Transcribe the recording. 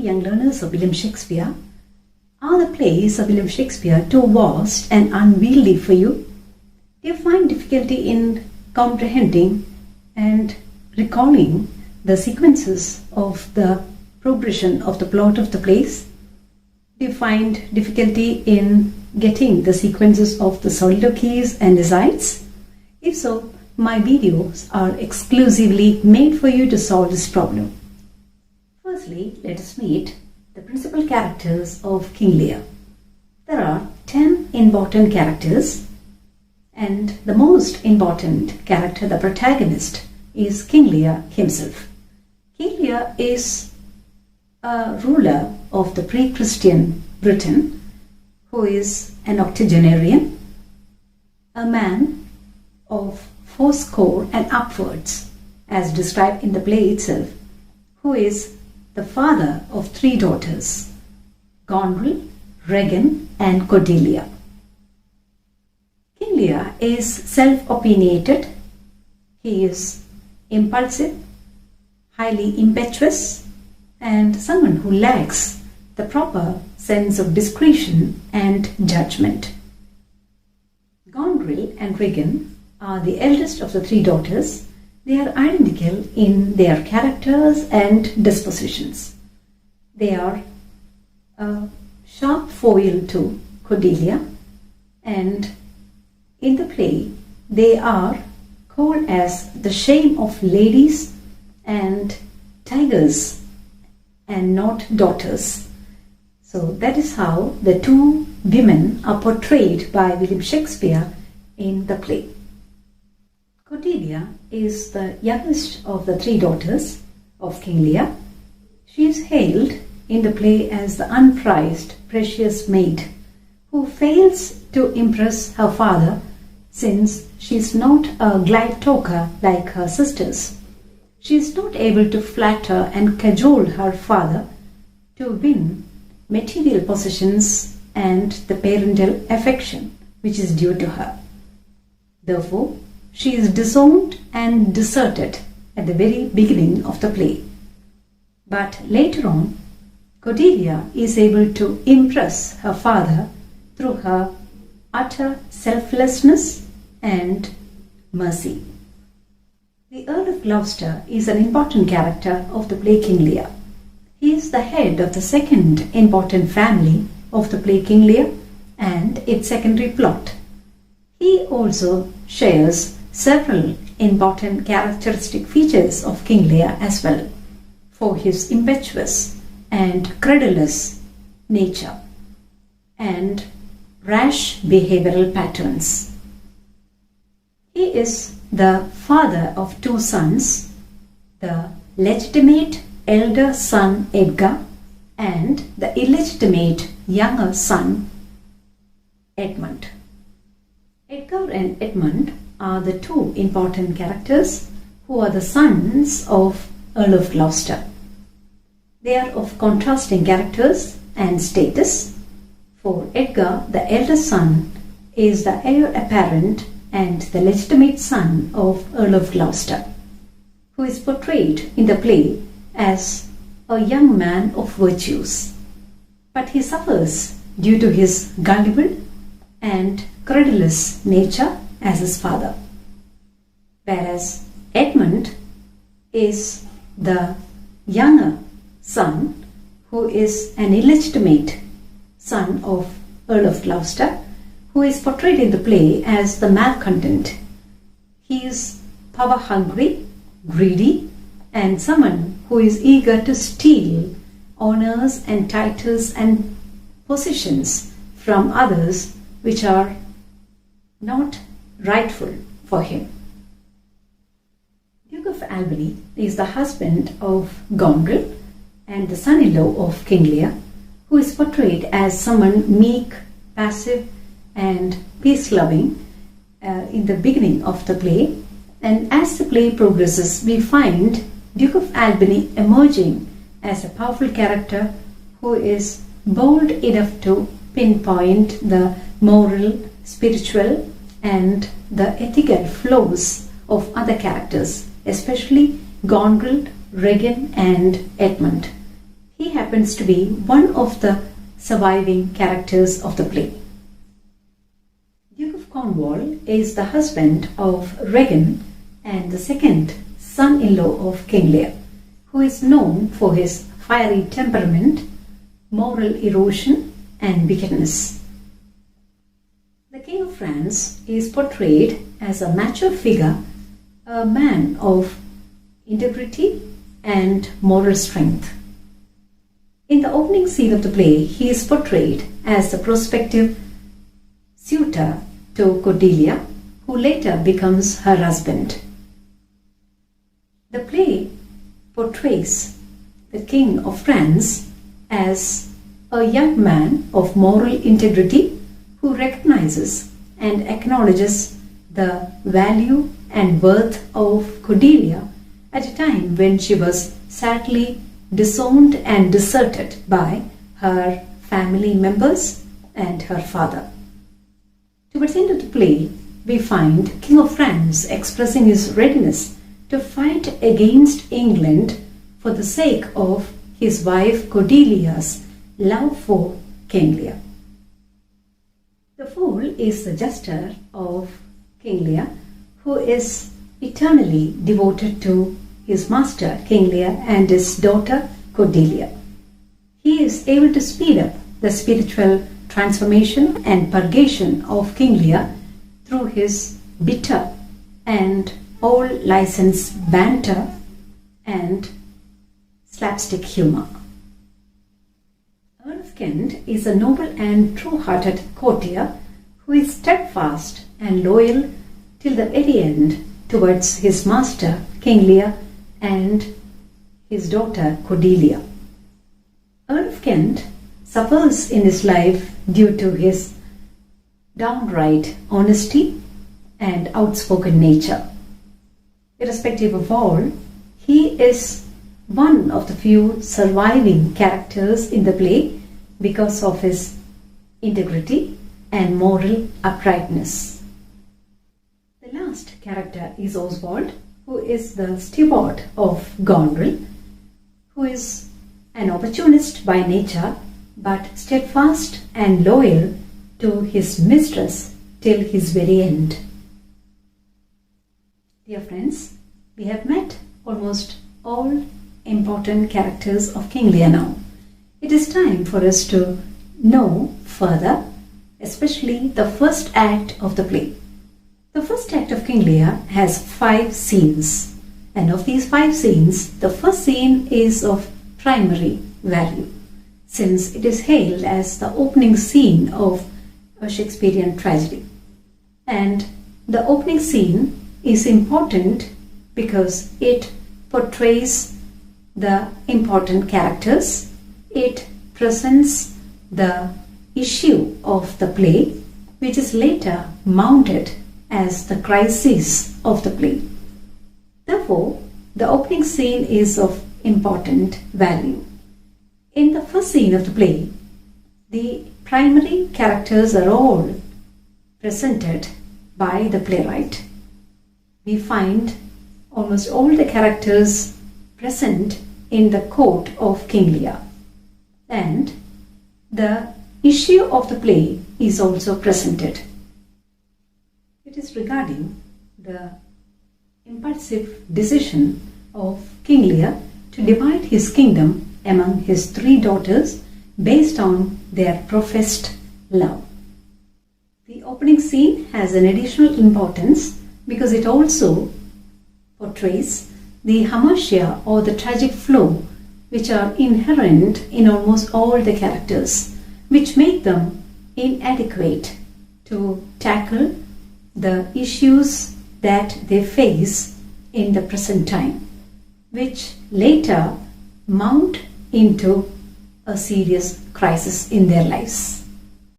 young learners of William Shakespeare, are the plays of William Shakespeare too vast and unwieldy for you? Do you find difficulty in comprehending and recalling the sequences of the progression of the plot of the plays? Do you find difficulty in getting the sequences of the soliloquies and asides? If so, my videos are exclusively made for you to solve this problem. Firstly, let us meet the principal characters of King Lear. There are 10 important characters, and the most important character, the protagonist, is King Lear himself. King Lear is a ruler of the pre-Christian Britain who is an octogenarian, a man of 80 and upwards, as described in the play itself, who is the father of 3 daughters, Goneril, Regan and Cordelia. King Lear is self-opinionated, he is impulsive, highly impetuous, and someone who lacks the proper sense of discretion and judgment. Goneril and Regan are the eldest of the 3 daughters. They are identical in their characters and dispositions. They are a sharp foil to Cordelia, and in the play they are called as the shame of ladies and tigers and not daughters. So that is how the 2 women are portrayed by William Shakespeare in the play. Cordelia is the youngest of the 3 daughters of King Lear. She is hailed in the play as the unprized, precious maid who fails to impress her father since she is not a glide talker like her sisters. She is not able to flatter and cajole her father to win material possessions and the parental affection which is due to her. Therefore, she is disowned and deserted at the very beginning of the play. But later on, Cordelia is able to impress her father through her utter selflessness and mercy. The Earl of Gloucester is an important character of the play King Lear. He is the head of the second important family of the play King Lear and its secondary plot. He also shares several important characteristic features of King Lear as well, for his impetuous and credulous nature and rash behavioral patterns. He is the father of 2 sons, the legitimate elder son Edgar and the illegitimate younger son Edmund. Edgar and Edmund are the 2 important characters who are the sons of Earl of Gloucester. They are of contrasting characters and status. For Edgar, the eldest son is the heir apparent and the legitimate son of Earl of Gloucester, who is portrayed in the play as a young man of virtues. But he suffers due to his gullible and credulous nature as his father. Whereas Edmund is the younger son who is an illegitimate son of Earl of Gloucester, who is portrayed in the play as the malcontent. He is power hungry, greedy, and someone who is eager to steal honors and titles and positions from others which are not rightful for him. Duke of Albany is the husband of Goneril and the son-in-law of King Lear, who is portrayed as someone meek, passive and peace-loving in the beginning of the play. And as the play progresses, we find Duke of Albany emerging as a powerful character who is bold enough to pinpoint the moral, spiritual and the ethical flaws of other characters, especially Goneril, Regan and Edmund. He happens to be one of the surviving characters of the play. Duke of Cornwall is the husband of Regan and the second son-in-law of King Lear, who is known for his fiery temperament, moral erosion, and wickedness. The King of France is portrayed as a mature figure, a man of integrity and moral strength. In the opening scene of the play, he is portrayed as the prospective suitor to Cordelia, who later becomes her husband. The play portrays the King of France as a young man of moral integrity who recognizes and acknowledges the value and worth of Cordelia at a time when she was sadly disowned and deserted by her family members and her father. Towards the end of the play, we find King of France expressing his readiness to fight against England for the sake of his wife Cordelia's love for King Lear. The fool is the jester of King Lear, who is eternally devoted to his master King Lear and his daughter Cordelia. He is able to speed up the spiritual transformation and purgation of King Lear through his bitter and all-licensed banter and slapstick humor. Earthkind is a noble and true-hearted courtier who is steadfast and loyal till the very end towards his master King Lear and his daughter Cordelia. Earthkind suffers in his life due to his downright honesty and outspoken nature. Irrespective of all, he is one of the few surviving characters in the play because of his integrity and moral uprightness. The last character is Oswald, who is the steward of Goneril, who is an opportunist by nature but steadfast and loyal to his mistress till his very end. Dear friends, we have met almost all important characters of King Lear now. It is time for us to know further, especially the first act of the play. The first act of King Lear has 5 scenes, and of these 5 scenes, the first scene is of primary value, since it is hailed as the opening scene of a Shakespearean tragedy. And the opening scene is important because it portrays the important characters. It presents the issue of the play, which is later mounted as the crisis of the play. Therefore, the opening scene is of important value. In the first scene of the play, the primary characters are all presented by the playwright. We find almost all the characters present in the court of King Lear, and the issue of the play is also presented. It is regarding the impulsive decision of King Lear to divide his kingdom among his 3 daughters based on their professed love. The opening scene has an additional importance because it also portrays the hamartia or the tragic flow which are inherent in almost all the characters, which make them inadequate to tackle the issues that they face in the present time, which later mount into a serious crisis in their lives.